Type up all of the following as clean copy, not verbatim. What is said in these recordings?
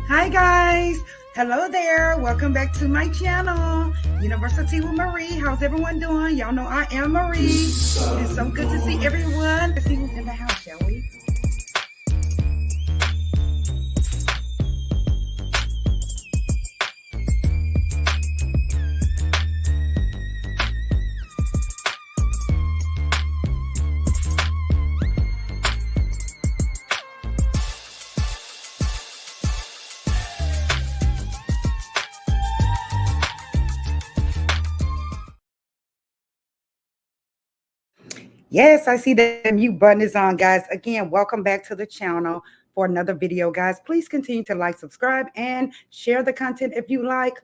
Hi guys, hello there. Welcome back to my channel, University with Marie. How's everyone doing? Y'all know I am Marie. It is so good to see everyone. Let's see who's in the house, shall we? Yes, I see that the mute button is on, guys. Again, welcome back to the channel for another video, guys. Please continue to like, subscribe, and share the content if you like.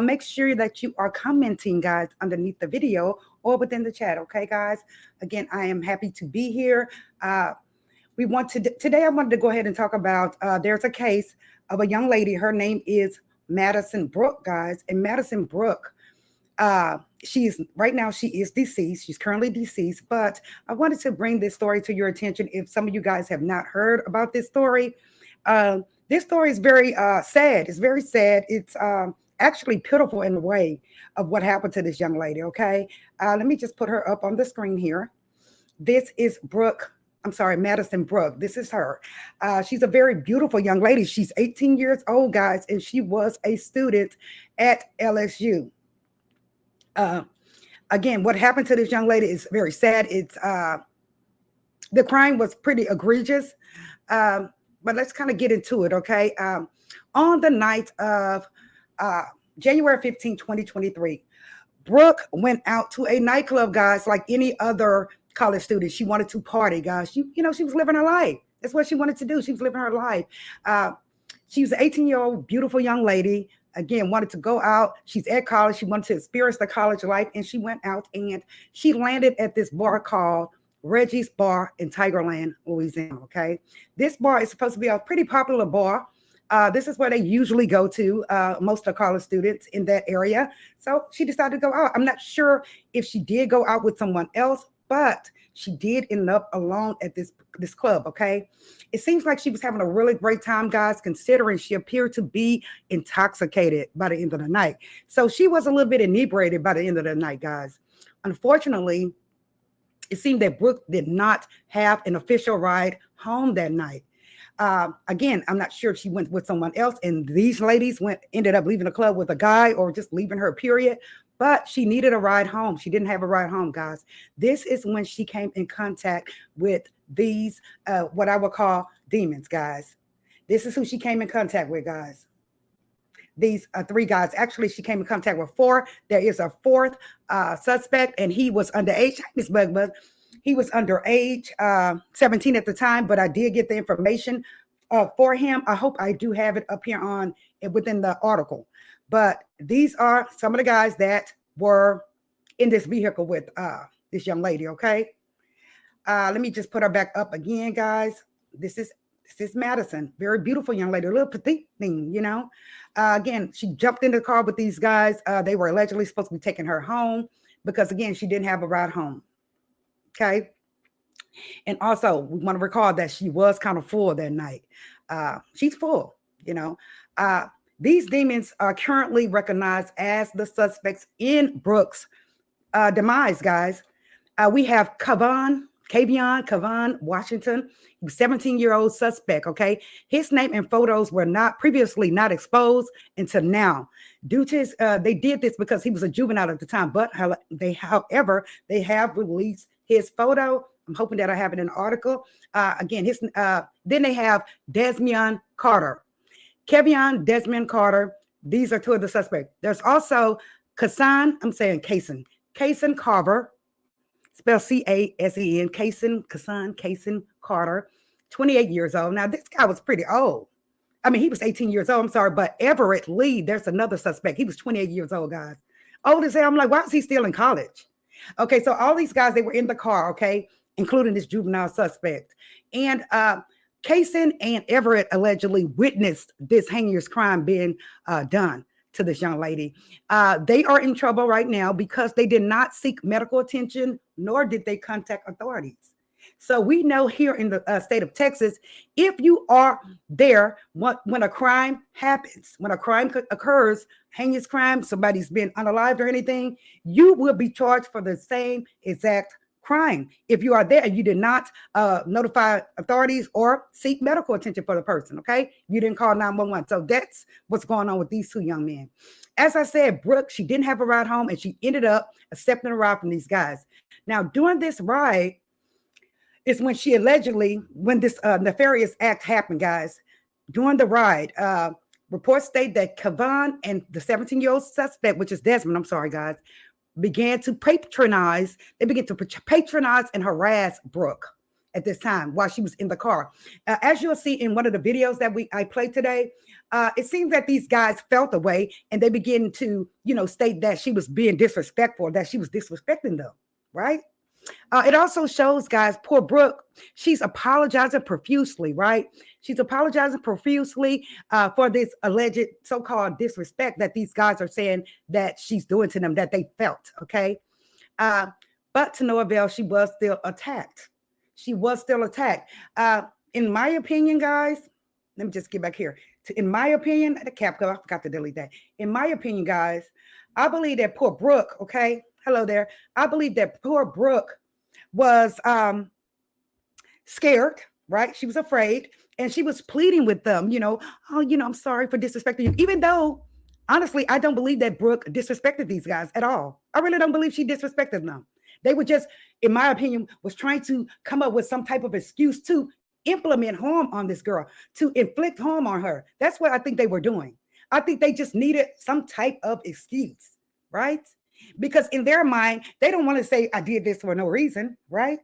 Make sure that you are commenting, guys, underneath the video or within the chat, okay, guys? Again, I am happy to be here. Today I wanted to go ahead and talk about, there's a case of a young lady. Her name is Madison Brooke, guys. And Madison Brooke, she is deceased. She's currently deceased, but I wanted to bring this story to your attention. If some of you guys have not heard about this story is very sad. It's very sad. It's actually pitiful in the way of what happened to this young lady. Okay, let me just put her up on the screen here. This is Madison Brooke. This is her. She's a very beautiful young lady. She's 18 years old, guys, and she was a student at LSU. Again, what happened to this young lady is very sad. It's the crime was pretty egregious, but let's kind of get into it, okay? On the night of January 15, 2023, Brooke went out to a nightclub, guys, like any other college student. She wanted to party, guys. She was living her life. That's what she wanted to do. She was living her life. She was an 18-year-old, beautiful young lady. Again, wanted to go out. She's at college. She wanted to experience the college life, and she went out and she landed at this bar called Reggie's Bar in Tigerland, Louisiana. Okay, this bar is supposed to be a pretty popular bar. This is where they usually go to, most of the college students in that area. So she decided to go out. I'm not sure if she did go out with someone else, but she did end up alone at this club, okay? It seems like she was having a really great time, guys, considering she appeared to be intoxicated by the end of the night. So she was a little bit inebriated by the end of the night, guys. Unfortunately, it seemed that Brooke did not have an official ride home that night. Again, I'm not sure if she went with someone else, and these ladies ended up leaving the club with a guy or just leaving her, period. But she needed a ride home. She didn't have a ride home, guys. This is when she came in contact with these, what I would call demons, guys. This is who she came in contact with, guys. These three guys. Actually, she came in contact with four. There is a fourth suspect, and he was underage. Miss Bug. He was underage, 17 at the time, but I did get the information for him. I hope I do have it up here within the article. But these are some of the guys that were in this vehicle with this young lady, okay? Let me just put her back up again, guys. This is Madison. Very beautiful young lady, a little petite thing, Again, she jumped in the car with these guys. They were allegedly supposed to be taking her home because, again, she didn't have a ride home, okay? And also, we want to recall that she was kind of full that night. She's full, These demons are currently recognized as the suspects in Brooke's demise, guys. We have Kavion Washington, 17-year-old suspect, okay? His name and photos were previously not exposed until now. Due to they did this because he was a juvenile at the time, but however, they have released his photo. I'm hoping that I have it in the article. Again, then they have Desmond Carter. Desmond Carter. These are two of the suspects. There's also Kasen Carver, spelled C-A-S-E-N, Kasen Carter, 28 years old. Now, this guy was pretty old. I mean, he was 18 years old. I'm sorry, but Everett Lee, there's another suspect. He was 28 years old, guys. Old as hell. I'm like, why is he still in college? Okay, so all these guys, they were in the car, okay, including this juvenile suspect. And Kasen and Everett allegedly witnessed this heinous crime being done to this young lady. They are in trouble right now because they did not seek medical attention, nor did they contact authorities. So we know here in the state of Texas, if you are there when a crime happens, when a crime occurs, heinous crime, somebody's been unalived or anything, you will be charged for the same exact crime. If you are there and you did not notify authorities or seek medical attention for the person, okay? You didn't call 911. So that's what's going on with these two young men. As I said, Brooke, she didn't have a ride home and she ended up accepting a ride from these guys. Now, during this ride, is when she allegedly, when this nefarious act happened, guys. During the ride, reports state that Kavan and the 17-year-old suspect, which is Desmond, I'm sorry, guys, began to patronize and harass Brooke at this time while she was in the car. As you'll see in one of the videos that I played today, it seems that these guys felt the way and they began to, state that she was being disrespectful, that she was disrespecting them, right? It also shows, guys, poor Brooke, she's apologizing profusely, right? She's apologizing profusely for this alleged so-called disrespect that these guys are saying that she's doing to them, that they felt, okay? But to no avail, she was still attacked. She was still attacked. In my opinion, guys, let me just get back here. In my opinion, the cap, I forgot to delete that. In my opinion, guys, I believe that poor Brooke, okay? Hello there. I believe that poor Brooke was scared, right? She was afraid and she was pleading with them, I'm sorry for disrespecting you. Even though, honestly, I don't believe that Brooke disrespected these guys at all. I really don't believe she disrespected them. They were just, in my opinion, was trying to come up with some type of excuse to implement harm on this girl, to inflict harm on her. That's what I think they were doing. I think they just needed some type of excuse, right? Because in their mind, they don't want to say, I did this for no reason, right?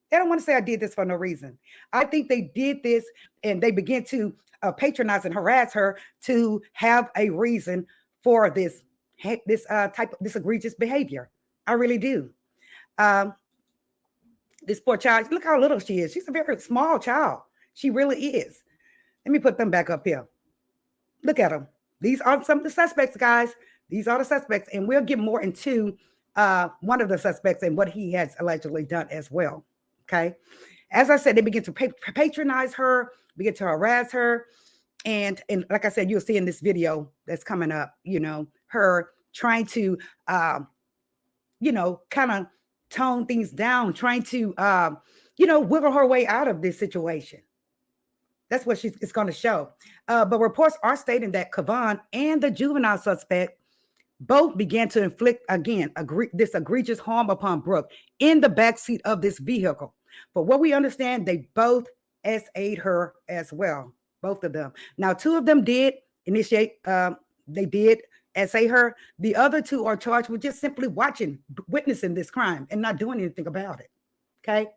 They don't want to say, I did this for no reason. I think they did this and they began to patronize and harass her to have a reason for this egregious behavior. I really do. This poor child, look how little she is. She's a very small child. She really is. Let me put them back up here. Look at them. These are some of the suspects, guys. These are the suspects, and we'll get more into one of the suspects and what he has allegedly done as well, okay? As I said, they begin to patronize her, begin to harass her, and like I said, you'll see in this video that's coming up, her trying to, kind of tone things down, trying to, wiggle her way out of this situation. That's what it's going to show. But reports are stating that Kavan and the juvenile suspect both began to inflict, again, this egregious harm upon Brooke in the backseat of this vehicle. But what we understand, they both SA'd her as well, both of them. Now, two of them did initiate, they did SA her. The other two are charged with just simply witnessing this crime and not doing anything about it, okay?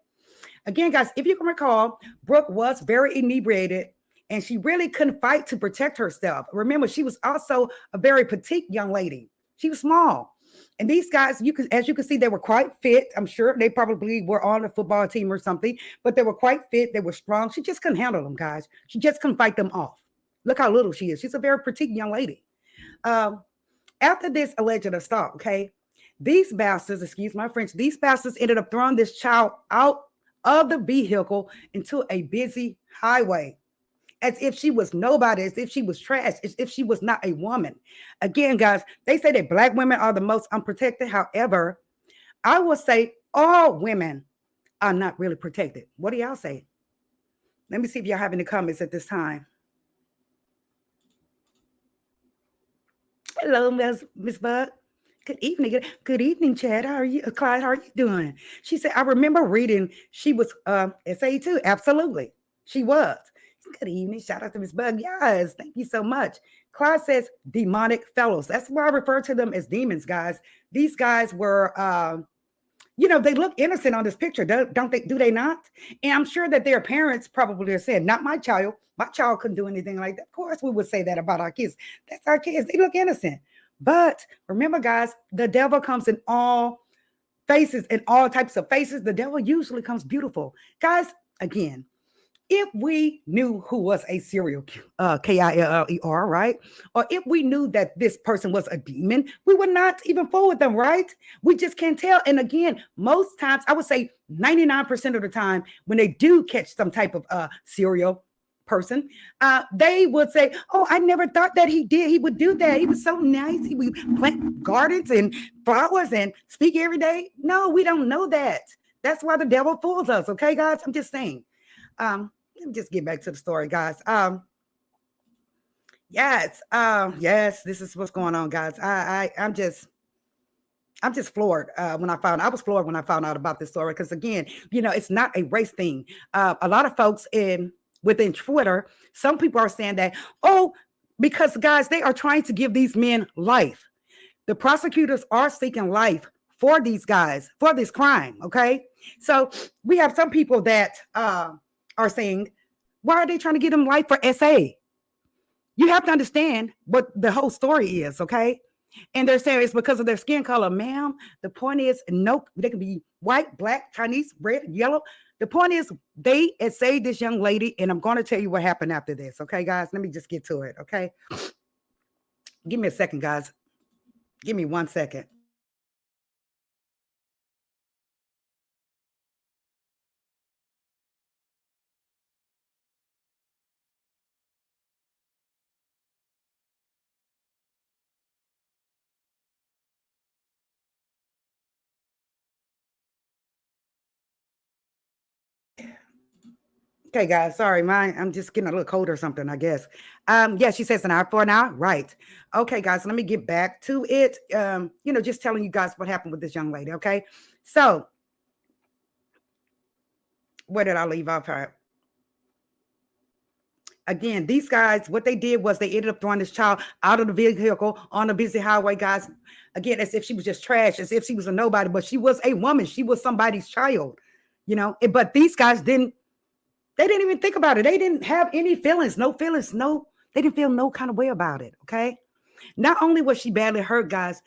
Again, guys, if you can recall, Brooke was very inebriated and she really couldn't fight to protect herself. Remember, she was also a very petite young lady. She was small. And these guys, as you can see, they were quite fit. I'm sure they probably were on a football team or something, but they were quite fit. They were strong. She just couldn't handle them, guys. She just couldn't fight them off. Look how little she is. She's a very petite young lady. After this alleged assault, okay, these bastards, excuse my French, these bastards ended up throwing this child out of the vehicle into a busy highway, as if she was nobody, as if she was trash, as if she was not a woman. Again, guys, they say that Black women are the most unprotected. However, I will say all women are not really protected. What do y'all say? Let me see if y'all have any comments at this time. Hello, Miss Bug. Good evening. Good evening, Chad. How are you? Clyde, how are you doing? She said, I remember reading she was SA too. Absolutely. She was. Good evening. Shout out to Miss Bug. Yes, thank you so much. Clyde says demonic fellows. That's why I refer to them as demons, guys. These guys were, they look innocent on this picture, don't they? Do they not? And I'm sure that their parents probably are saying, not my child. My child couldn't do anything like that. Of course, we would say that about our kids. That's our kids. They look innocent. But remember, guys, the devil comes in all faces, in all types of faces. The devil usually comes beautiful. Guys, again, If we knew who was a serial Killer, right? Or if we knew that this person was a demon, we would not even fool with them, right? We just can't tell. And again, most times, I would say 99% of the time, when they do catch some type of serial person, they would say, "Oh, I never thought that he would do that. He was so nice. He would plant gardens and flowers and speak every day." No, we don't know that. That's why the devil fools us. Okay, guys, I'm just saying. Let me just get back to the story, guys. Yes, this is what's going on, guys. I'm just floored when I was floored when I found out about this story, because again, it's not a race thing. A lot of folks within Twitter, some people are saying that, oh, because guys, they are trying to give these men life. The prosecutors are seeking life for these guys for this crime. Okay, so we have some people that are saying, why are they trying to get them life for SA? You have to understand what the whole story is, okay? And they're saying it's because of their skin color. Ma'am, the point is, no, they can be white, black, Chinese, red, yellow. The point is, they essayed this young lady, and I'm going to tell you what happened after this, okay, guys? Let me just get to it, okay? Give me a second, guys. Give me 1 second. Okay, guys, sorry, I'm just getting a little cold or something, I guess. Yeah, she says an hour for an hour, right? Okay, guys, let me get back to it. Just telling you guys what happened with this young lady. Okay, so where did I leave off her? Again, these guys, what they did was they ended up throwing this child out of the vehicle on a busy highway, guys. Again, as if she was just trash, as if she was a nobody, but she was a woman. She was somebody's child, But these guys they didn't even think about it. They didn't have any feelings, no feelings, they didn't feel no kind of way about it. Okay. Not only was she badly hurt, guys,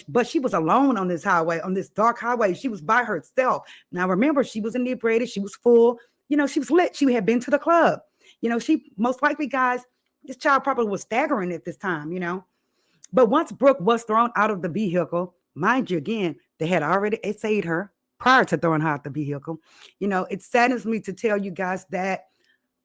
but she was alone on this highway, on this dark highway. She was by herself. Now, remember, she was inebriated. She was full. She was lit. She had been to the club. She most likely, guys, this child probably was staggering at this time. But once Brooke was thrown out of the vehicle, mind you, again, they had already essayed her prior to throwing her out the vehicle. It saddens me to tell you guys that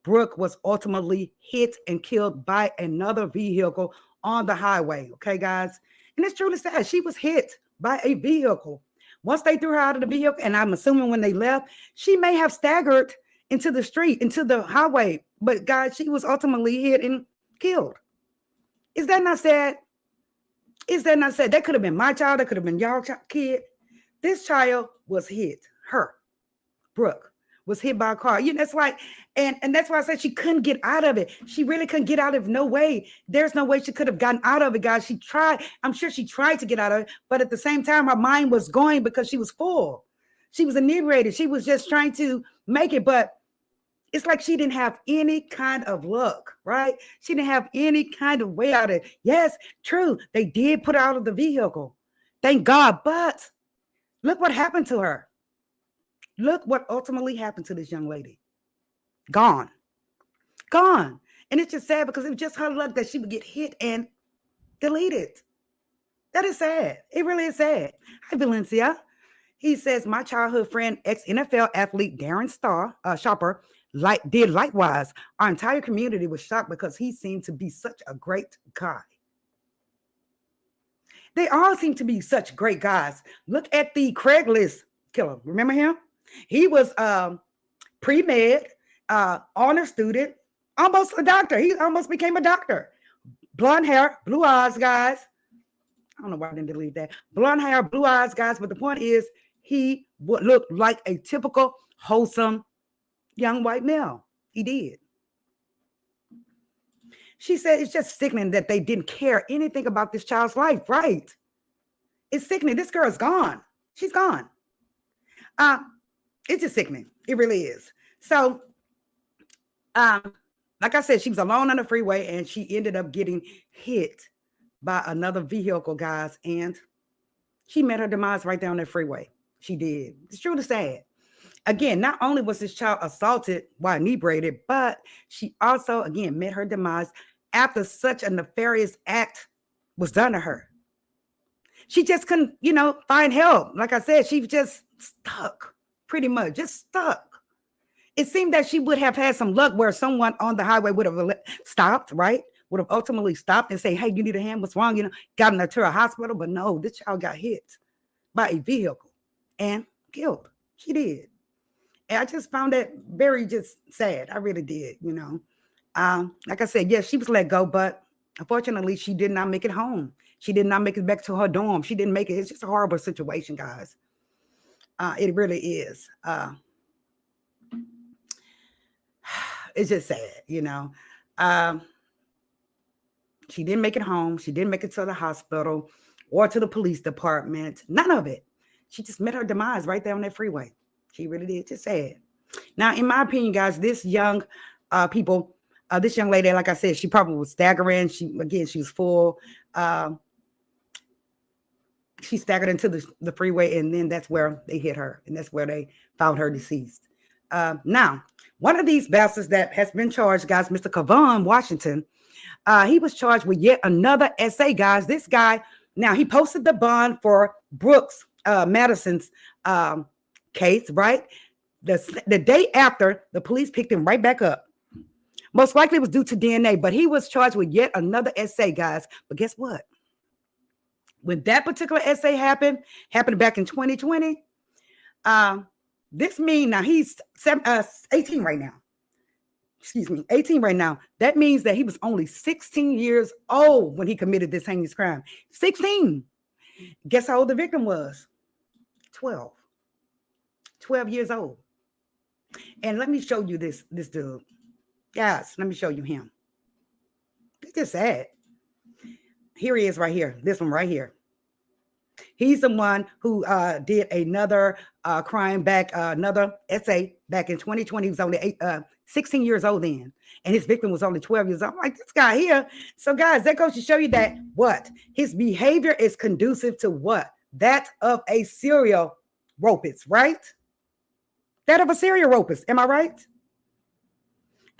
Brooke was ultimately hit and killed by another vehicle on the highway. Okay, guys? And it's truly sad. She was hit by a vehicle. Once they threw her out of the vehicle, and I'm assuming when they left, she may have staggered into the street, into the highway. But, guys, she was ultimately hit and killed. Is that not sad? Is that not sad? That could have been my child. That could have been y'all kid. This child was hit. Her, Brooke, was hit by a car. That's like, and that's why I said she couldn't get out of it. She really couldn't get out of it. No way. There's no way she could have gotten out of it, guys. She tried. I'm sure she tried to get out of it, but at the same time, her mind was going because she was full. She was inebriated. She was just trying to make it, but it's like she didn't have any kind of luck, right? She didn't have any kind of way out of it. Yes, true. They did put her out of the vehicle. Thank God. But look what happened to her. Look what ultimately happened to this young lady. Gone. Gone. And it's just sad because it was just her luck that she would get hit and deleted. That is sad. It really is sad. Hi, Valencia. He says, my childhood friend, ex-NFL athlete Darren Shopper, did likewise. Our entire community was shocked because he seemed to be such a great guy. They all seem to be such great guys. Look at the Craigslist killer. Remember him? He was pre-med, honor student, almost a doctor. He almost became a doctor. Blonde hair, blue eyes, guys. I don't know why I didn't delete that. Blonde hair, blue eyes, guys. But the point is, he would look like a typical, wholesome young white male. He did. She said it's just sickening that they didn't care anything about this child's life, right? It's sickening. This girl is gone. She's gone. It's just sickening. It really is. So, like I said, she was alone on the freeway and she ended up getting hit by another vehicle, guys. And she met her demise right there on that freeway. She did. It's truly sad. Again, not only was this child assaulted while inebriated, but she also, again, met her demise after such a nefarious act was done to her. She just couldn't, find help. Like I said, she was just stuck, pretty much, just stuck. It seemed that she would have had some luck where someone on the highway would have stopped, right? Would have ultimately stopped and say, hey, you need a hand, what's wrong? Gotten her to a hospital. But no, this child got hit by a vehicle and killed. She did. And I just found that very just sad. I really did, Like I said, yes, she was let go, but unfortunately, she did not make it home. She did not make it back to her dorm. She didn't make it. It's just a horrible situation, guys. It really is. It's just sad, She didn't make it home. She didn't make it to the hospital or to the police department. None of it. She just met her demise right there on that freeway. She really did. Just sad. Now, in my opinion, guys, this young this young lady, like I said, she probably was staggering. She was full. She staggered into the freeway, and then that's where they hit her, and that's where they found her deceased. Now, one of these bastards that has been charged, guys, Mr. Kavon Washington, he was charged with yet another essay, guys. This guy, now he posted the bond for Brooks Madison's case, right? The day after, the police picked him right back up. Most likely it was due to DNA, but he was charged with yet another essay, guys. But guess what? When that particular essay happened back in 2020, this means now he's 18 right now. Excuse me, 18 right now. That means that he was only 16 years old when he committed this heinous crime. 16. Guess how old the victim was? 12. 12 years old. And let me show you this dude. Guys, let me show you him. It's just sad. Here he is right here. This one right here. He's the one who did another crime back, another essay back in 2020. He was only 16 years old then. And his victim was only 12 years old. I'm like, this guy here. So guys, that goes to show you that what? His behavior is conducive to what? That of a serial rapist, right? That of a serial rapist. Am I right?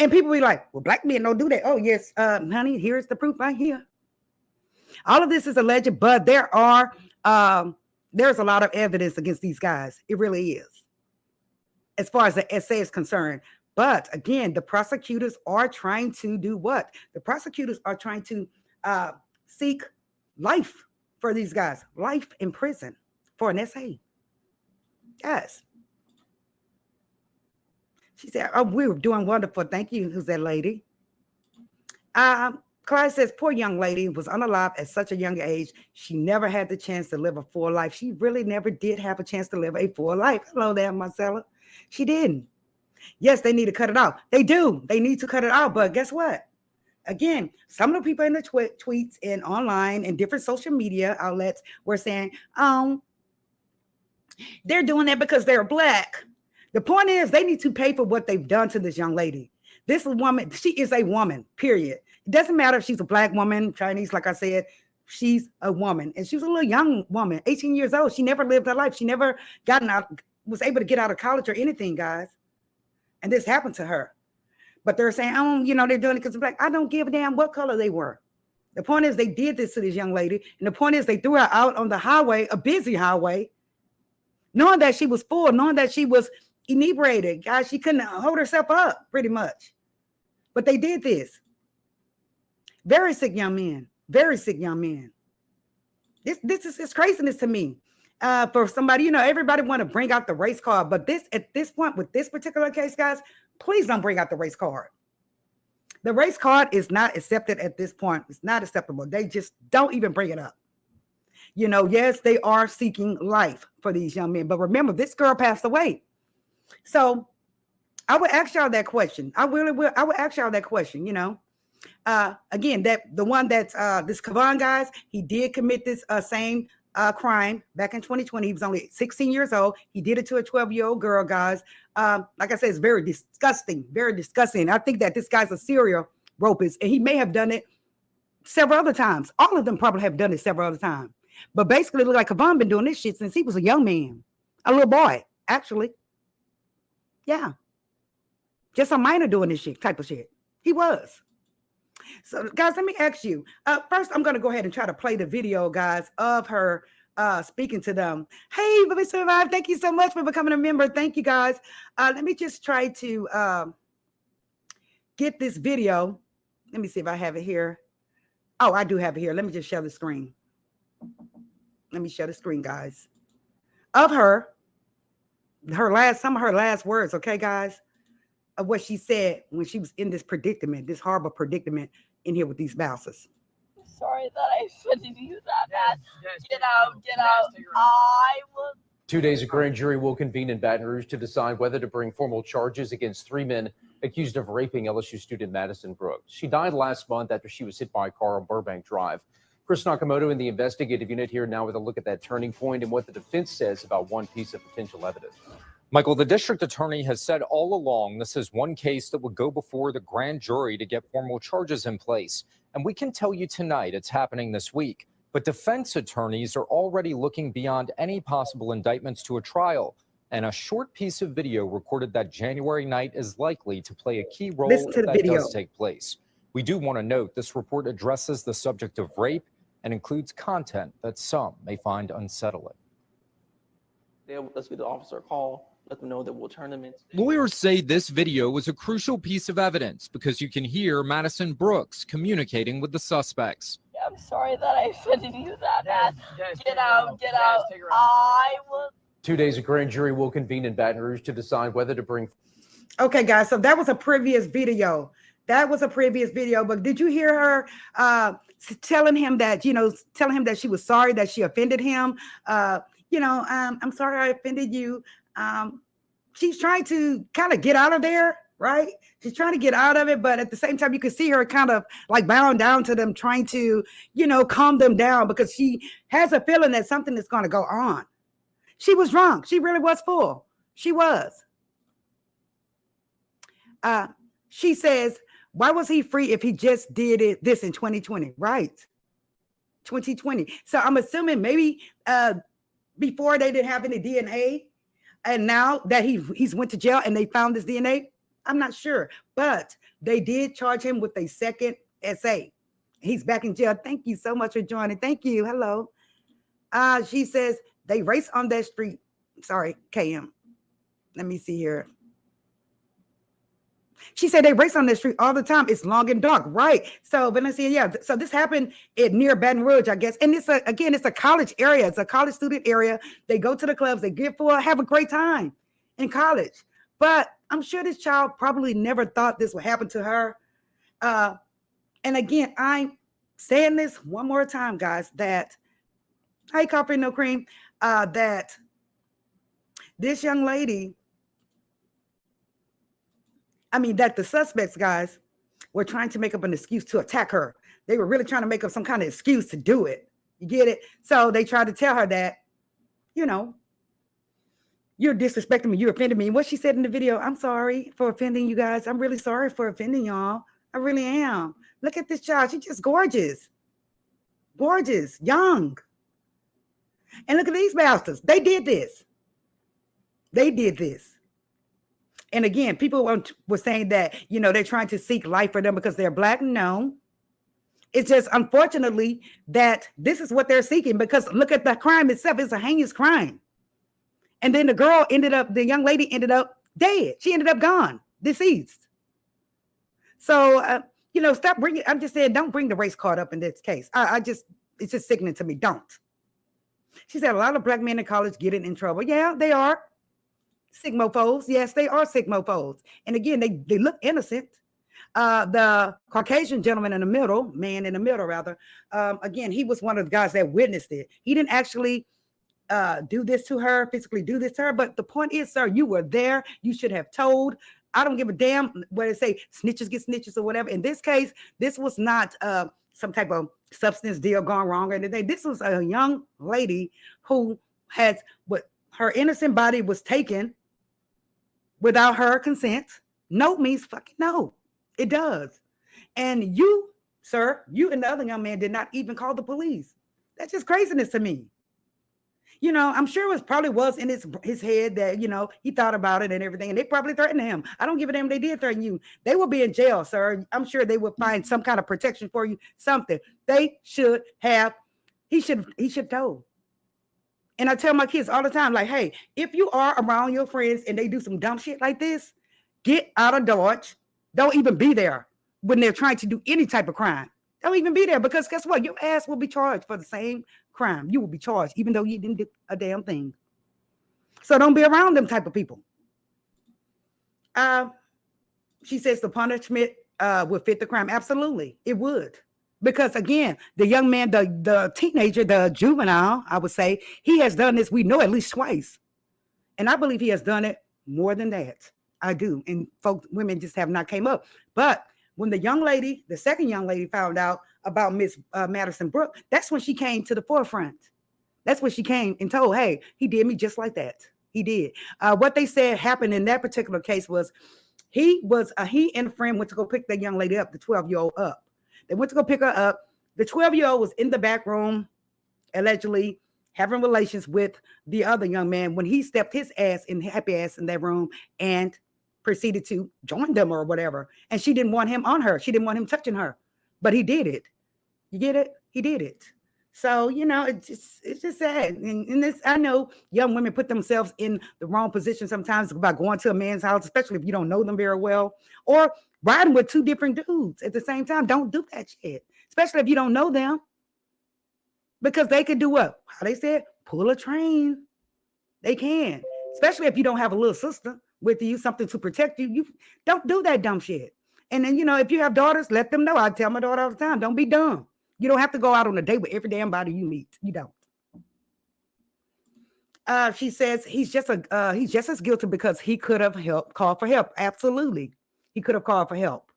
And people be like, well, black men don't do that. Oh, yes, honey, here's the proof right here. All of this is alleged, but there's a lot of evidence against these guys. It really is, as far as the essay is concerned. But again, the prosecutors are trying to do what? The prosecutors are trying to seek life for these guys, life in prison for an essay. Yes. She said, oh, we were doing wonderful. Thank you. Who's that lady? Clyde says, poor young lady was unalive at such a young age. She never had the chance to live a full life. She really never did have a chance to live a full life. Hello there, Marcella. She didn't. Yes, they need to cut it out. They do. They need to cut it out. But guess what? Again, some of the people in the tweets and online and different social media outlets were saying, they're doing that because they're black. The point is they need to pay for what they've done to this young lady. This woman, she is a woman, period. It doesn't matter if she's a black woman, Chinese, like I said, she's a woman. And she was a little young woman, 18 years old. She never lived her life. She never was able to get out of college or anything, guys. And this happened to her. But they're saying, they're doing it because of black. I don't give a damn what color they were. The point is they did this to this young lady. And the point is they threw her out on the highway, a busy highway, knowing that she was full, knowing that she was inebriated. Guys, she couldn't hold herself up pretty much. But they did this. Very sick young men. Very sick young men. This is craziness to me. For somebody, everybody want to bring out the race card. But at this point, with this particular case, guys, please don't bring out the race card. The race card is not accepted at this point. It's not acceptable. They just don't even bring it up. Yes, they are seeking life for these young men. But remember, this girl passed away. So I would ask y'all that question. I really will. I would ask y'all that question, Again, the one that's this Kavon, guys, he did commit this same crime back in 2020. He was only 16 years old. He did it to a 12-year-old girl, guys. Like I said, it's very disgusting, very disgusting. I think that this guy's a serial rapist, and he may have done it several other times. All of them probably have done it several other times. But basically, it looked like Kavon been doing this shit since he was a young man, a little boy, actually. Yeah. Just a minor doing this shit, type of shit. He was. So, guys, let me ask you. First, I'm going to go ahead and try to play the video, guys, of her speaking to them. Hey, Baby Survive, thank you so much for becoming a member. Thank you, guys. Let me just try to get this video. Let me see if I have it here. Oh, I do have it here. Let me just share the screen. Let me share the screen, guys. Of some of her last words, okay, guys, of what she said when she was in this predicament, this horrible predicament in here with these spouses. Sorry that I offended you that bad. Get out. I will. 2 days, a grand jury will convene in Baton Rouge to decide whether to bring formal charges against 3 men accused of raping LSU student Madison Brooks. She died last month after she was hit by a car on Burbank Drive. Chris Nakamoto in the investigative unit here now with a look at that turning point and what the defense says about one piece of potential evidence. Michael, the district attorney has said all along this is one case that would go before the grand jury to get formal charges in place. And we can tell you tonight it's happening this week. But defense attorneys are already looking beyond any possible indictments to a trial. And a short piece of video recorded that January night is likely to play a key role if that does take place. We do want to note this report addresses the subject of rape and includes content that some may find unsettling. Let's get the officer a call. Let them know that we'll turn them in. Lawyers say this video was a crucial piece of evidence because you can hear Madison Brooks communicating with the suspects. Yeah, I'm sorry that I offended you that bad. Get out. I will. 2 days, a grand jury will convene in Baton Rouge to decide whether to bring. Okay, guys, so that was a previous video. But did you hear her telling him that she was sorry that she offended him? I'm sorry I offended you. She's trying to kind of get out of there, right? She's trying to get out of it, but at the same time, you can see her kind of like bowing down to them, trying to, calm them down because she has a feeling that something is going to go on. She was drunk. She really was full. She was. She says, why was he free if he just did this in 2020? Right. 2020. So I'm assuming maybe before they didn't have any DNA. And now that he's went to jail and they found this DNA, I'm not sure. But they did charge him with a second SA. He's back in jail. Thank you so much for joining. Thank you. Hello. She says they race on that street. Sorry, KM. Let me see here. She said they race on that street all the time. It's long and dark, right? So, but let's see, yeah. So this happened near Baton Rouge, I guess. And it's a college area. It's a college student area. They go to the clubs. They have a great time in college. But I'm sure this child probably never thought this would happen to her. And again, I'm saying this one more time, guys, that, hey, coffee, no cream, that this young lady, that the suspects, guys, were trying to make up an excuse to attack her. They were really trying to make up some kind of excuse to do it. You get it? So they tried to tell her that, you're disrespecting me. You offended me. And what she said in the video, I'm sorry for offending you guys. I'm really sorry for offending y'all. I really am. Look at this child. She's just gorgeous. Gorgeous, young. And look at these bastards. They did this. And again, people were saying that, they're trying to seek life for them because they're Black. No. It's just, unfortunately, that this is what they're seeking because look at the crime itself. It's a heinous crime. And then the young lady ended up dead. She ended up gone, deceased. So, stop bringing, I'm just saying, don't bring the race card up in this case. It's just sickening to me. Don't. She said a lot of Black men in college getting in trouble. Yeah, they are. Sigmophobes. Yes, they are sigmophobes. And again, they look innocent. The Caucasian gentleman in the middle, again, he was one of the guys that witnessed it. He didn't actually do this to her, physically do this to her. But the point is, sir, you were there. You should have told. I don't give a damn what they say, snitches get stitches or whatever. In this case, this was not some type of substance deal gone wrong or anything. This was a young lady who had her innocent body was taken without her consent. No means fucking no. It does. And you, sir, you and the other young man did not even call the police. That's just craziness to me. You know, I'm sure it probably was in his head that, you know, he thought about it and everything, and they probably threatened him. I don't give a damn. They did threaten you. They will be in jail, sir. I'm sure they would find some kind of protection for you. Something they should have. He should know. And I tell my kids all the time, like, hey, if you are around your friends and they do some dumb shit like this, get out of Dodge. Don't even be there when they're trying to do any type of crime. Don't even be there, because guess what? Your ass will be charged for the same crime. You will be charged even though you didn't do a damn thing. So don't be around them type of people. She says the punishment would fit the crime. Absolutely, it would. Because again, the young man, the teenager, the juvenile, I would say, he has done this, we know, at least twice. And I believe he has done it more than that. I do. And women just have not came up. But when the young lady, the second young lady, found out about Miss Madison Brooks, that's when she came to the forefront. That's when she came and told, hey, he did me just like that. He did. What they said happened in that particular case was he and a friend went to go pick that young lady up, the 12-year-old up. They went to go pick her up. The 12-year-old was in the back room, allegedly having relations with the other young man when he stepped his happy ass in that room and proceeded to join them or whatever. And she didn't want him on her. She didn't want him touching her, but he did it. You get it? He did it. So, you know, it's just sad. And this, I know young women put themselves in the wrong position sometimes about going to a man's house, especially if you don't know them very well, or riding with two different dudes at the same time. Don't do that shit, especially if you don't know them, because they could do what? How they said, pull a train. They can, especially if you don't have a little sister with you, something to protect you. You don't do that dumb shit. And then, you know, if you have daughters, let them know. I tell my daughter all the time, don't be dumb. You don't have to go out on a date with every damn body you meet. You don't. She says he's just as guilty because he could have called for help. Absolutely. He could have called for help.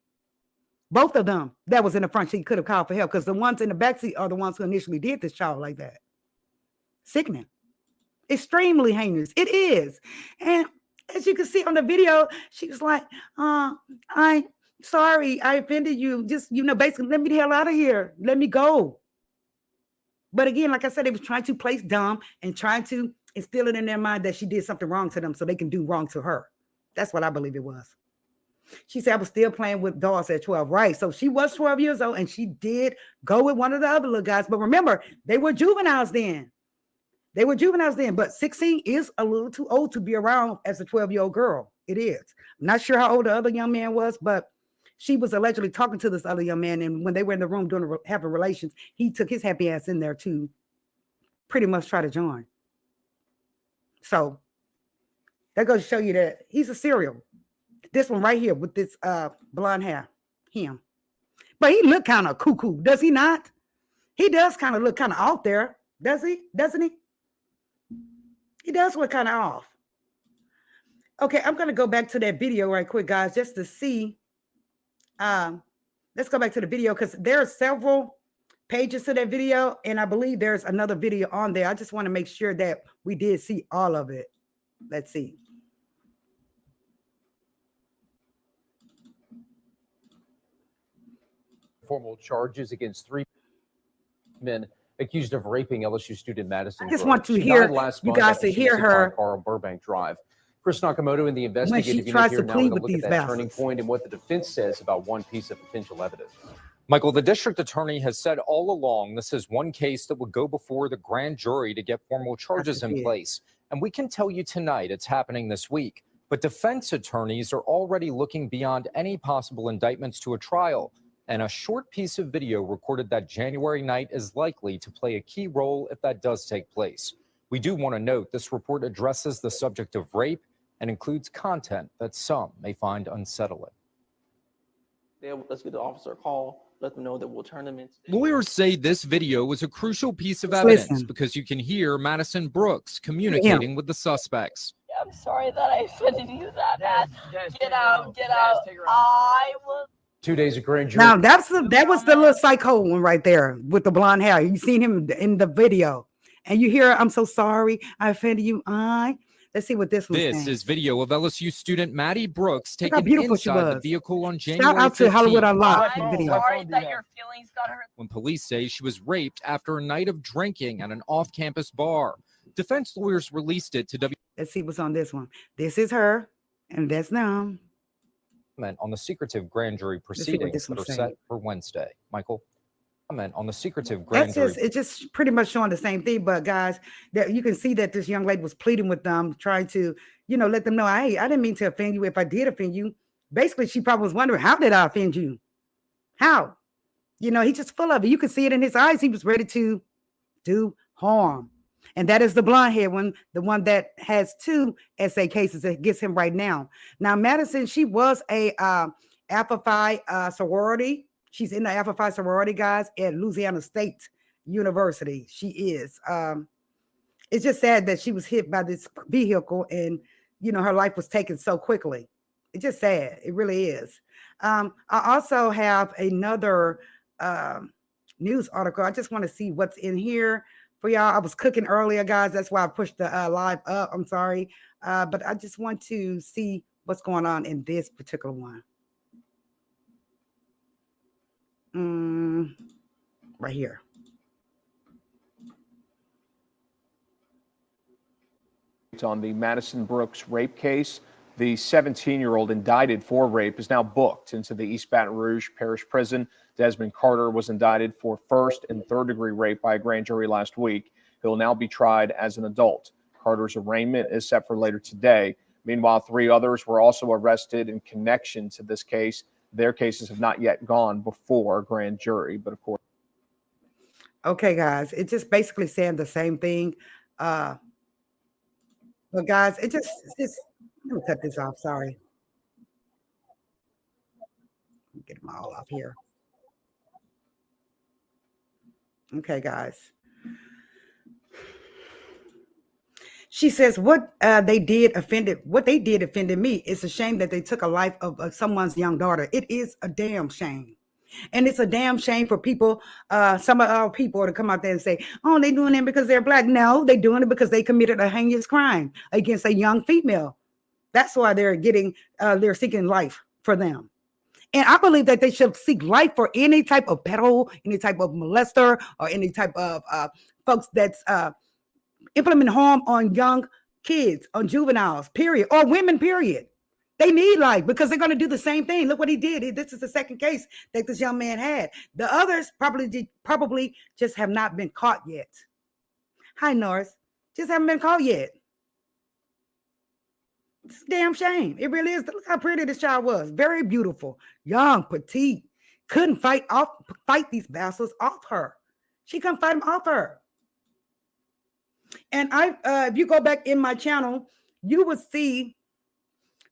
Both of them that was in the front seat could have called for help, because the ones in the back seat are the ones who initially did this child like that. Sickening. Extremely heinous. It is. And as you can see on the video, she was like, I'm sorry, I offended you. Just, you know, basically, let me the hell out of here. Let me go. But again, like I said, they was trying to place dumb and trying to instill it in their mind that she did something wrong to them so they can do wrong to her. That's what I believe it was. She said, I was still playing with dolls at 12. Right. So she was 12 years old and she did go with one of the other little guys. But remember, they were juveniles then. But 16 is a little too old to be around as a 12-year-old girl. It is. I'm not sure how old the other young man was, but she was allegedly talking to this other young man. And when they were in the room having relations, he took his happy ass in there to pretty much try to join. So that goes to show you that he's a serial. This one right here with this blonde hair, him. But he looked kind of cuckoo, does he not? He does kind of look kind of out there, does he? Doesn't he? He does look kind of off. Okay, I'm going to go back to that video right quick, guys, just to see. Let's go back to the video because there are several pages to that video, and I believe there's another video on there. I just want to make sure that we did see all of it. Let's see. Formal charges against 3 men accused of raping LSU student Madison. I just want to hear you guys to hear her. Car on Burbank Drive. Chris Nakamoto in the investigative unit here now to look at that turning point and what the defense says about one piece of potential evidence. Michael, the district attorney has said all along this is one case that would go before the grand jury to get formal charges in place. And we can tell you tonight it's happening this week. But defense attorneys are already looking beyond any possible indictments to a trial. And a short piece of video recorded that January night is likely to play a key role if that does take place. We do want to note this report addresses the subject of rape and includes content that some may find unsettling. Let's get the officer a call, let them know that we'll turn them in. Lawyers say this video was a crucial piece of evidence because you can hear Madison Brooks communicating with the suspects. I'm sorry that I offended you that bad. Get out. I will. 2 days of grand jury. Now that was the little psycho one right there with the blonde hair. You seen him in the video, and you hear, "I'm so sorry, I offended you." Let's see what this was. This is video of LSU student Maddie Brooks taken inside the vehicle on January 15th. Shout out to Hollywood Unlocked. I'm sorry that your feelings got hurt. When police say she was raped after a night of drinking at an off-campus bar. Defense lawyers released it to Let's see what's on this one. This is her, and that's them. On the secretive grand jury proceedings that are set for Wednesday. Michael, comment on the secretive grand jury. It's just pretty much showing the same thing, but guys, that you can see that this young lady was pleading with them, trying to, let them know, hey, I didn't mean to offend you. If I did offend you, basically, she probably was wondering, how did I offend you? How? He's just full of it. You can see it in his eyes. He was ready to do harm. And that is the blonde hair one, the one that has 2 SA cases that gets him right now. Now, Madison, she was a Alpha Phi sorority. She's in the Alpha Phi sorority, guys, at Louisiana State University. She is. It's just sad that she was hit by this vehicle and, her life was taken so quickly. It's just sad. It really is. I also have another news article. I just want to see what's in here for y'all. I was cooking earlier, guys. That's why I pushed the live up. I'm sorry. But I just want to see what's going on in this particular one. Right here. On the Madison Brooks rape case, the 17-year-old indicted for rape is now booked into the East Baton Rouge Parish Prison. Desmond Carter was indicted for 1st and 3rd degree rape by a grand jury last week. He'll now be tried as an adult. Carter's arraignment is set for later today. Meanwhile, 3 others were also arrested in connection to this case. Their cases have not yet gone before a grand jury, but of course. Okay, guys, it's just basically saying the same thing. But guys, it's just let me cut this off. Sorry. Get them all off here. Okay, guys. She says what they did offended me. It's a shame that they took a life of someone's young daughter. It is a damn shame. And it's a damn shame for people, some of our people to come out there and say, oh, they doing it because they're black. No, they're doing it because they committed a heinous crime against a young female. That's why they're seeking life for them. And I believe that they should seek life for any type of pedo, any type of molester, or any type of folks that's implementing harm on young kids, on juveniles, period, or women, period. They need life because they're going to do the same thing. Look what he did. This is the 2nd case that this young man had. The others probably just have not been caught yet. Hi, Norris. Just haven't been caught yet. It's a damn shame. It really is. Look how pretty this child was. Very beautiful, young, petite. Couldn't fight these bastards off her. She couldn't fight them off her. And if you go back in my channel, you will see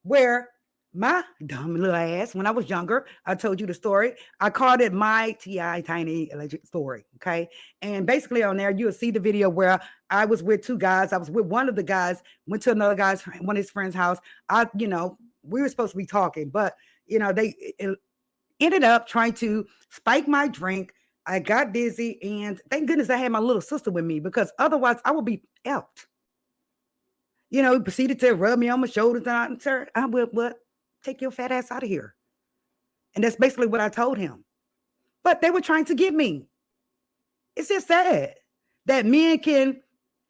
where my dumb little ass, when I was younger, I told you the story. I called it my T.I. Tiny Alleged Story. Okay. And basically on there, you'll see the video where I was with 2 guys. I was with one of the guys, went to another guy's, one of his friend's house. We were supposed to be talking, but, they ended up trying to spike my drink. I got dizzy, and thank goodness I had my little sister with me because otherwise I would be out. He proceeded to rub me on my shoulders and I would, what? Take your fat ass out of here. And that's basically what I told him. But they were trying to get me. It's just sad that men can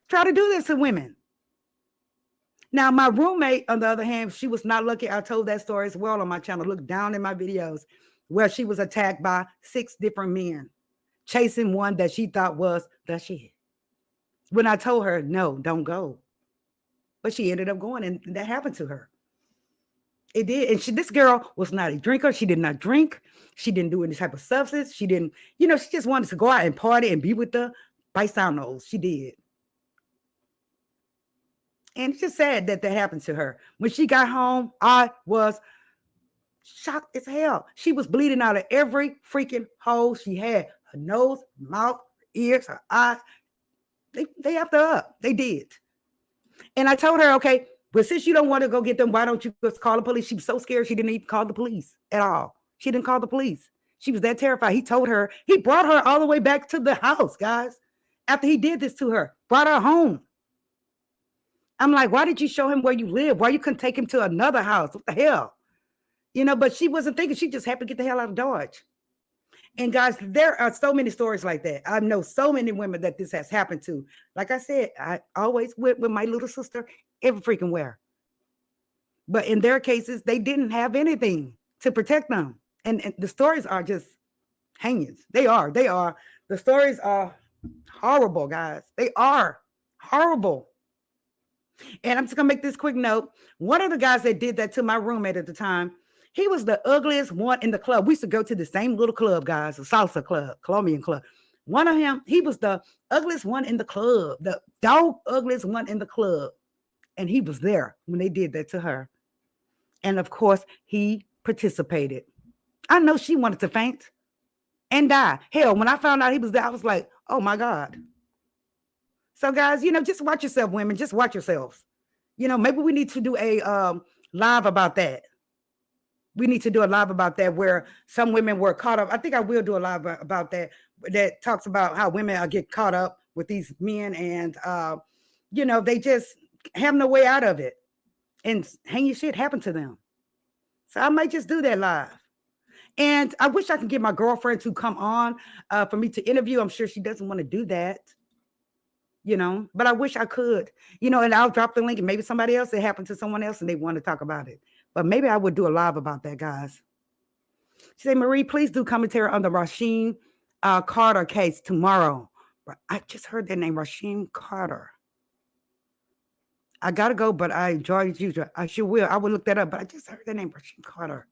try to do this to women. Now, my roommate, on the other hand, she was not lucky. I told that story as well on my channel. Look down in my videos where she was attacked by 6 different men, chasing one that she thought was the shit. When I told her, no, don't go. But she ended up going, and that happened to her. It did. And this girl was not a drinker. She did not drink. She didn't do any type of substance. She didn't, she just wanted to go out and party and be with the paisanos. She did. And it's just sad that happened to her. When she got home, I was shocked as hell. She was bleeding out of every freaking hole she had. Her nose, mouth, ears, her eyes. They after her up. They did. And I told her, okay, but since you don't want to go get them, why don't you just call the police? She was so scared she didn't even call the police at all. She didn't call the police. She was that terrified. He told her, he brought her all the way back to the house, guys. After he did this to her, brought her home. I'm like, why did you show him where you live? Why you couldn't take him to another house? What the hell? But she wasn't thinking. She just had to get the hell out of Dodge. And guys, there are so many stories like that. I know so many women that this has happened to. Like I said, I always went with my little sister every freaking where. But in their cases, they didn't have anything to protect them. And the stories are just hangings. They are. The stories are horrible, guys. They are horrible. And I'm just going to make this quick note. One of the guys that did that to my roommate at the time, he was the ugliest one in the club. We used to go to the same little club, guys, a salsa club, Colombian club. One of him, he was the ugliest one in the club, the dog ugliest one in the club. And he was there when they did that to her. And of course, he participated. I know she wanted to faint and die. Hell, when I found out he was there, I was like, oh my God. So guys, just watch yourself, women. Just watch yourselves. Maybe we need to do a live about that. We need to do a live about that where some women were caught up. I think I will do a live about that talks about how women get caught up with these men and, they just have no way out of it. And hanging shit happened to them. So I might just do that live. And I wish I could get my girlfriend to come on for me to interview. I'm sure she doesn't want to do that, but I wish I could, and I'll drop the link and maybe somebody else, it happened to someone else and they want to talk about it. But maybe I would do a live about that, guys. She said, Marie, please do commentary on the Rasheen Carter case tomorrow. I just heard that name, Rasheen Carter. I gotta go, but I enjoyed you. I sure will. I will look that up, but I just heard the name Rasheen Carter.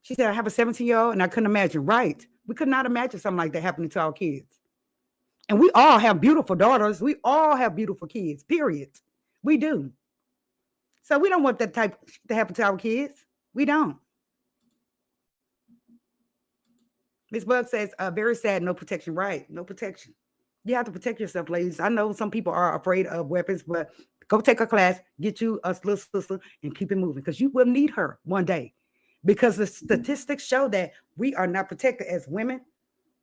She said, I have a 17-year-old and I couldn't imagine. Right. We could not imagine something like that happening to our kids. And we all have beautiful daughters. We all have beautiful kids, period. We do. So we don't want that type to happen to our kids. We don't. Ms. Bug says, very sad, no protection. Right. No protection. You have to protect yourself, ladies. I know some people are afraid of weapons, but go take a class, get you a little sister, and keep it moving because you will need her one day. Because the statistics show that we are not protected as women,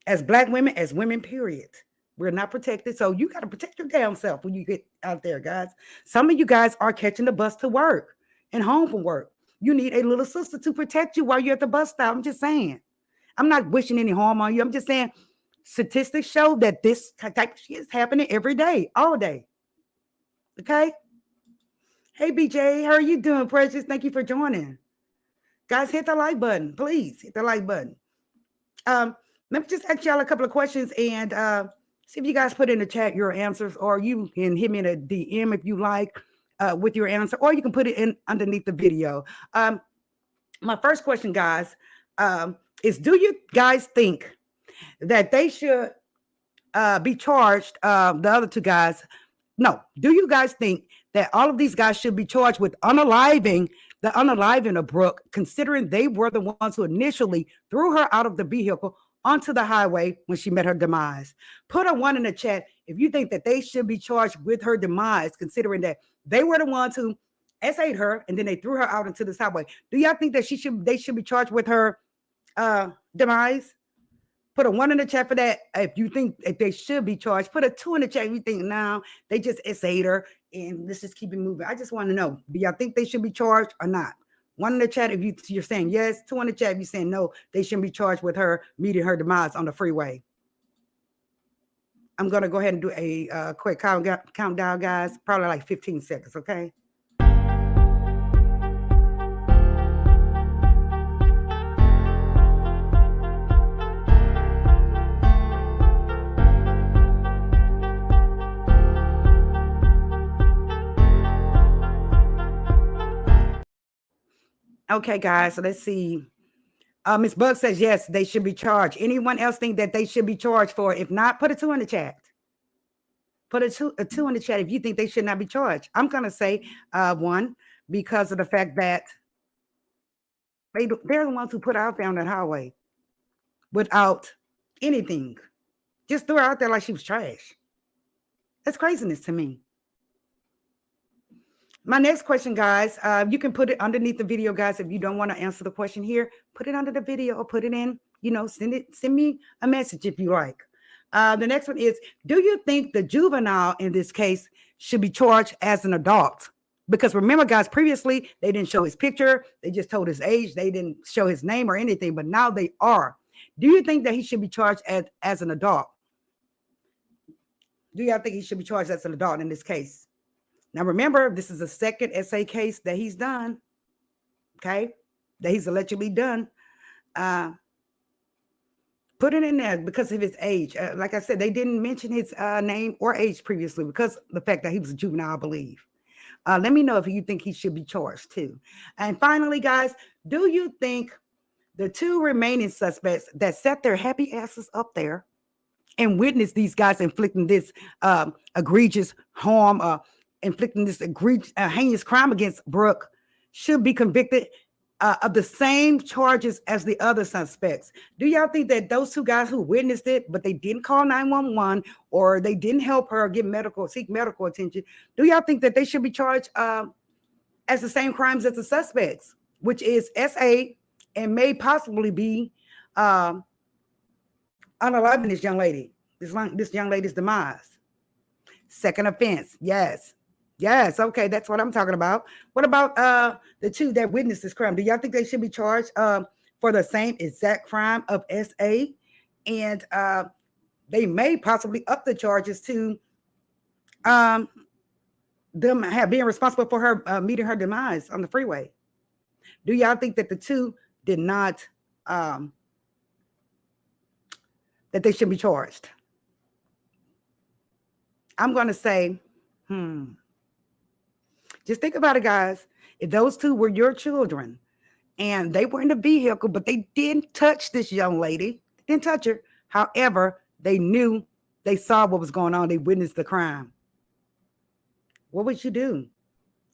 as Black women, as women, period. We're not protected. So you got to protect your damn self when you get out there, guys. Some of you guys are catching the bus to work and home from work. You need a little sister to protect you while you're at the bus stop. I'm just saying. I'm not wishing any harm on you. I'm just saying statistics show that this type of shit is happening every day, all day. Okay? Hey, BJ, how are you doing, Precious? Thank you for joining. Guys, hit the like button. Please hit the like button. Let me just ask y'all a couple of questions and see if you guys put in the chat your answers, or you can hit me in a DM if you like with your answer, or you can put it in underneath the video. My first question, guys, is do you guys think that they should be charged, the other two guys? No. Do you guys think that all of these guys should be charged with unaliving of Brooke, considering they were the ones who initially threw her out of the vehicle onto the highway when she met her demise? Put a 1 in the chat if you think that they should be charged with her demise, considering that they were the ones who SA'd her and then they threw her out into this highway. Do y'all think that they should be charged with her demise? Put a 1 in the chat for that if you think that they should be charged. Put a 2 in the chat if you think now they just SA'd her and let's just keep it moving. I just want to know, do y'all think they should be charged or not? 1 in the chat if you're saying yes, 2 in the chat if you're saying no, they shouldn't be charged with her meeting her demise on the freeway. I'm going to go ahead and do a quick countdown, guys. Probably like 15 seconds, okay? Okay, guys, so let's see. Ms. Bug says, yes, they should be charged. Anyone else think that they should be charged for? If not, put a 2 in the chat. Put a two in the chat if you think they should not be charged. I'm going to say 1 because of the fact that they're the ones who put her out there on that highway without anything. Just threw her out there like she was trash. That's craziness to me. My next question, guys, you can put it underneath the video, guys. If you don't want to answer the question here, put it under the video or put it in, send me a message if you like. The next one is, do you think the juvenile in this case should be charged as an adult? Because remember, guys, previously they didn't show his picture. They just told his age. They didn't show his name or anything, but now they are. Do you think that he should be charged as an adult? Do y'all think he should be charged as an adult in this case? Now, remember, this is the second SA case that he's done, okay, that he's allegedly done. Put it in there because of his age. Like I said, they didn't mention his name or age previously because of the fact that he was a juvenile, I believe. Let me know if you think he should be charged too. And finally, guys, do you think the two remaining suspects that set their happy asses up there and witnessed these guys inflicting this egregious harm, inflicting this egregious, heinous crime against Brooke should be convicted of the same charges as the other suspects? Do y'all think that those two guys who witnessed it, but they didn't call 911 or they didn't help her seek medical attention, do y'all think that they should be charged as the same crimes as the suspects, which is SA and may possibly be unaliving this young lady, this young lady's demise? Second offense, yes. Yes, okay, that's what I'm talking about. What about the two that witnessed this crime? Do y'all think they should be charged for the same exact crime of SA? And they may possibly up the charges to them being responsible for her meeting her demise on the freeway. Do y'all think that the two did not, that they should be charged? I'm going to say, Just think about it, guys. If those two were your children and they were in the vehicle, but they didn't touch this young lady, didn't touch her. However, they knew, they saw what was going on. They witnessed the crime. What would you do?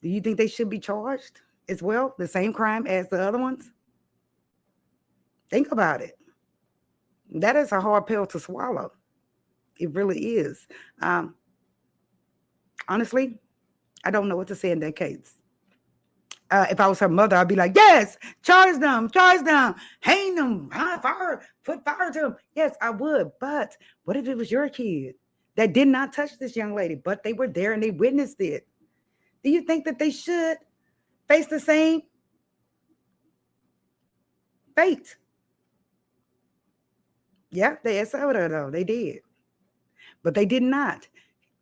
Do you think they should be charged as well? The same crime as the other ones? Think about it. That is a hard pill to swallow. It really is. Honestly, I don't know what to say in that case. If I was her mother, I'd be like, yes, charge them, hang them, put fire to them. Yes, I would. But what if it was your kid that did not touch this young lady, but they were there and they witnessed it? Do you think that they should face the same fate? Yeah, they assaulted her though. They did. But they did not.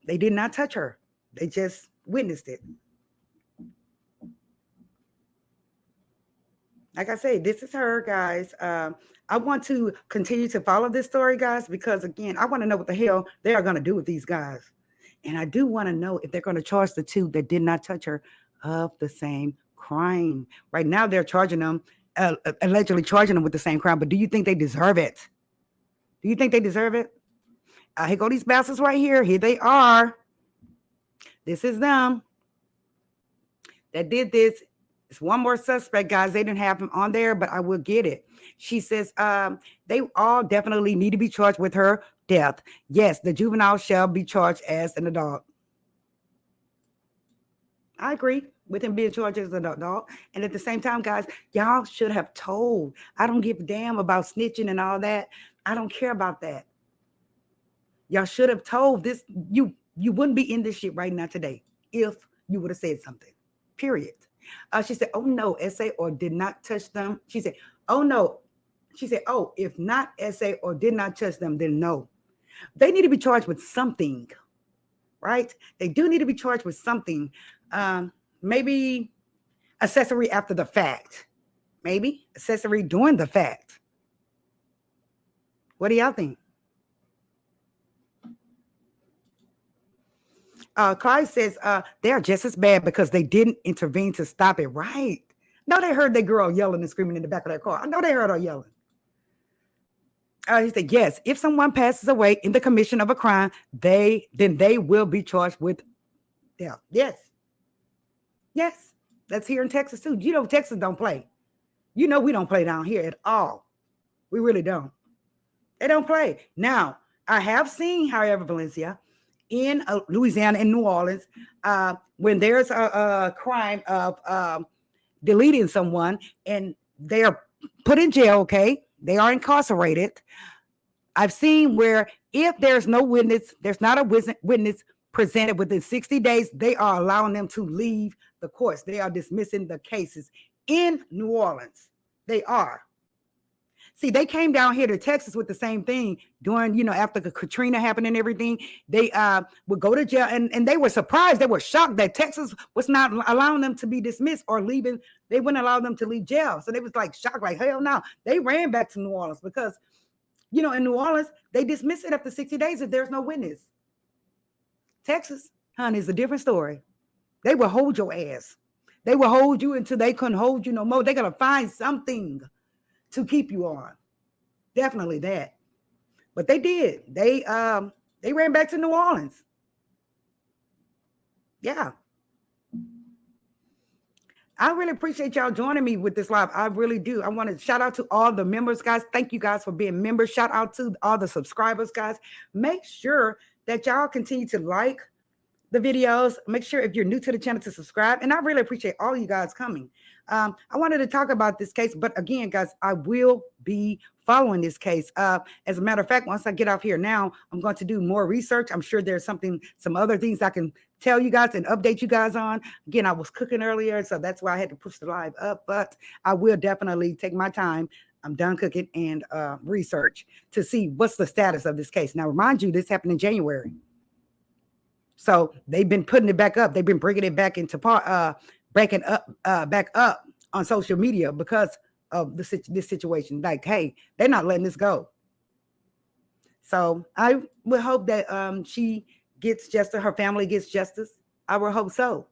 They did not touch her. They just witnessed it. Like I say, this is her, guys. I want to continue to follow this story, guys, because again, I want to know what the hell they are going to do with these guys. And I do want to know if they're going to charge the two that did not touch her of the same crime. Right now, they're charging them, allegedly charging them with the same crime. But do you think they deserve it? Do you think they deserve it? Here go these bastards right here. Here they are. This is them that did this. It's one more suspect, guys. They didn't have him on there, but I will get it. She says they all definitely need to be charged with her death. Yes, the juvenile shall be charged as an adult. I agree with him being charged as an adult. And at the same time, guys, y'all should have told. I don't give a damn about snitching and all that. I don't care about that. Y'all should have told this. You wouldn't be in this shit right now today if you would have said something, period. She said, oh, no, SA or did not touch them. She said, oh, no. She said, oh, if not SA or did not touch them, then no. They need to be charged with something, right? They do need to be charged with something. Maybe accessory after the fact. Maybe accessory during the fact. What do y'all think? Clyde says they are just as bad because they didn't intervene to stop it. Right. No, they heard that girl yelling and screaming in the back of their car. I know they heard her yelling. He said, yes, if someone passes away in the commission of a crime, then they will be charged with death. Yes. Yes. That's here in Texas too. You know, Texas don't play. You know, we don't play down here at all. We really don't. They don't play. Now, I have seen, however, Valencia, in Louisiana and New Orleans, when there's a crime of deleting someone and they are put in jail, okay, they are incarcerated. I've seen where if there's no witness, there's not a witness presented within 60 days, they are allowing them to leave the courts. They are dismissing the cases in New Orleans. They are. See, they came down here to Texas with the same thing during, you know, after the Katrina happened and everything. They would go to jail, and they were surprised. They were shocked that Texas was not allowing them to be dismissed or leaving. They wouldn't allow them to leave jail. So they was like shocked, like, hell no. They ran back to New Orleans because, you know, in New Orleans, they dismiss it after 60 days if there's no witness. Texas, honey, is a different story. They will hold your ass. They will hold you until they couldn't hold you no more. They're going to find something to keep you on. Definitely that. But they did. They ran back to New Orleans. Yeah. I really appreciate y'all joining me with this live. I really do. I want to shout out to all the members, guys. Thank you guys for being members. Shout out to all the subscribers, guys. Make sure that y'all continue to like the videos. Make sure if you're new to the channel to subscribe. And I really appreciate all you guys coming. I wanted to talk about this case, but again, guys, I will be following this case. As a matter of fact, once I get off here now, I'm going to do more research. I'm sure there's some other things I can tell you guys and update you guys on. Again, I was cooking earlier, so that's why I had to push the live up, but I will definitely take my time. I'm done cooking and research to see what's the status of this case. Now, remind you, this happened in January. So they've been putting it back up. They've been bringing it back into back up on social media because of this situation. Like, hey, they're not letting this go. So I would hope that she gets justice, her family gets justice. I would hope so.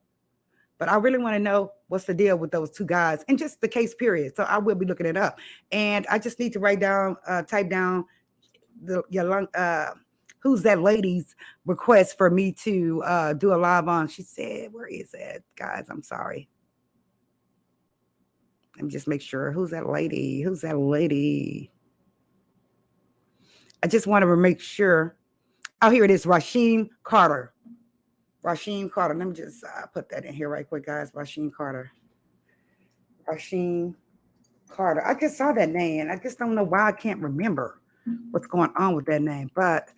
But I really want to know what's the deal with those two guys and just the case period. So I will be looking it up. And I just need to type down who's that lady's request for me to do a live on. She said, where is that, guys? I'm sorry. Let me just make sure. Who's that lady? Who's that lady? I just want to make sure. Oh, here it is. Rasheem Carter. Rasheem Carter. Let me just put that in here right quick, guys. Rasheem Carter. Rasheem Carter. I just saw that name. I just don't know why I can't remember what's going on with that name. But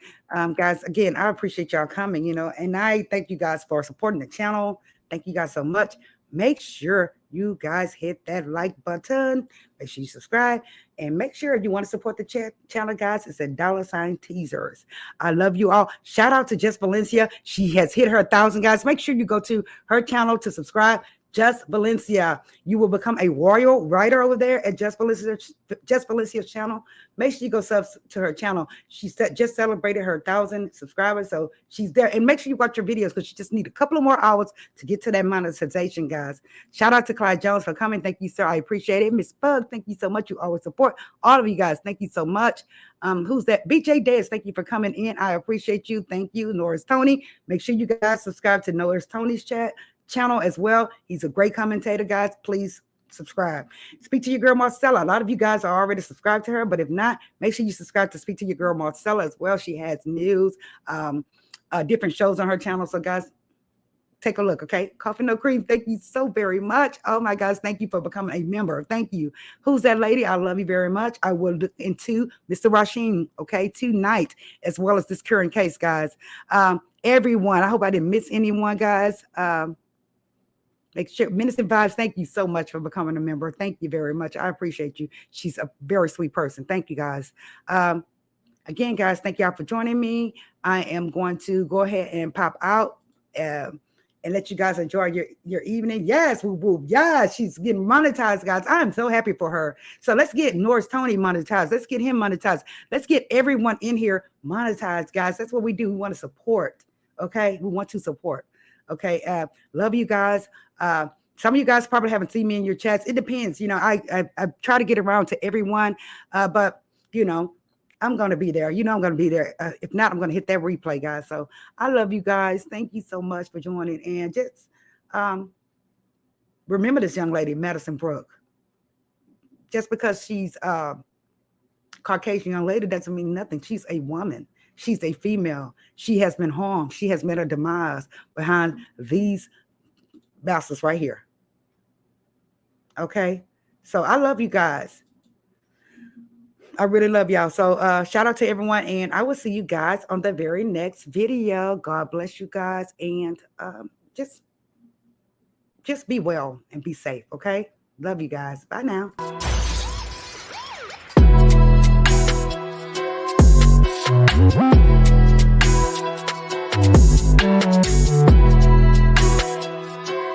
guys, again, I appreciate y'all coming, you know, and I thank you guys for supporting the channel. Thank you guys so much. Make sure you guys hit that like button. Make sure you subscribe, and make sure if you want to support the channel, guys, it's $$ teasers. I love you all. Shout out to Jess Valencia. She has hit her 1,000, guys. Make sure you go to her channel to subscribe. Jess Valencia, you will become a royal writer over there at Jess Valencia's channel. Make sure you go sub to her channel. She just celebrated her 1,000 subscribers, so she's there. And make sure you watch her videos because she just need a couple of more hours to get to that monetization, guys. Shout out to Clyde Jones for coming. Thank you, sir. I appreciate it. Miss Bug, thank you so much. You always support all of you guys. Thank you so much. Who's that? BJ Dez, thank you for coming in. I appreciate you. Thank you. Norris Tony. Make sure you guys subscribe to Norris Tony's channel as well. He's a great commentator, guys. Please subscribe. Speak to your girl Marcella. A lot of you guys are already subscribed to her, but if not, make sure you subscribe to Speak to Your Girl Marcella as well. She has news, different shows on her channel. So guys, take a look. Okay. Coffee No Cream, thank you so very much. Oh my gosh, thank you for becoming a member. Thank you. Who's that lady? I love you very much. I will look into Mr. Rasheem, okay, tonight, as well as this current case, guys. Everyone, I hope I didn't miss anyone, guys. Make sure Minister Vibes, thank you so much for becoming a member. Thank you very much. I appreciate you. She's a very sweet person. Thank you, guys. Again, guys, thank y'all for joining me. I am going to go ahead and pop out and let you guys enjoy your evening. Yes, woo woo. Yeah, she's getting monetized, guys. I'm so happy for her. So let's get Norris Tony monetized. Let's get him monetized. Let's get everyone in here monetized, guys. That's what we do. We want to support. Okay, we want to support. Okay, love you guys. Some of you guys probably haven't seen me in your chats. It depends. You know, I try to get around to everyone, but, you know, I'm going to be there. You know, I'm going to be there. If not, I'm going to hit that replay, guys. So I love you guys. Thank you so much for joining. And just remember this young lady, Madison Brooks. Just because she's a Caucasian young lady doesn't mean nothing. She's a woman. She's a female. She has been harmed. She has met her demise behind these bastards right here. Okay? So I love you guys. I really love y'all. So shout out to everyone. And I will see you guys on the very next video. God bless you guys. And just just be well and be safe, okay? Love you guys. Bye now.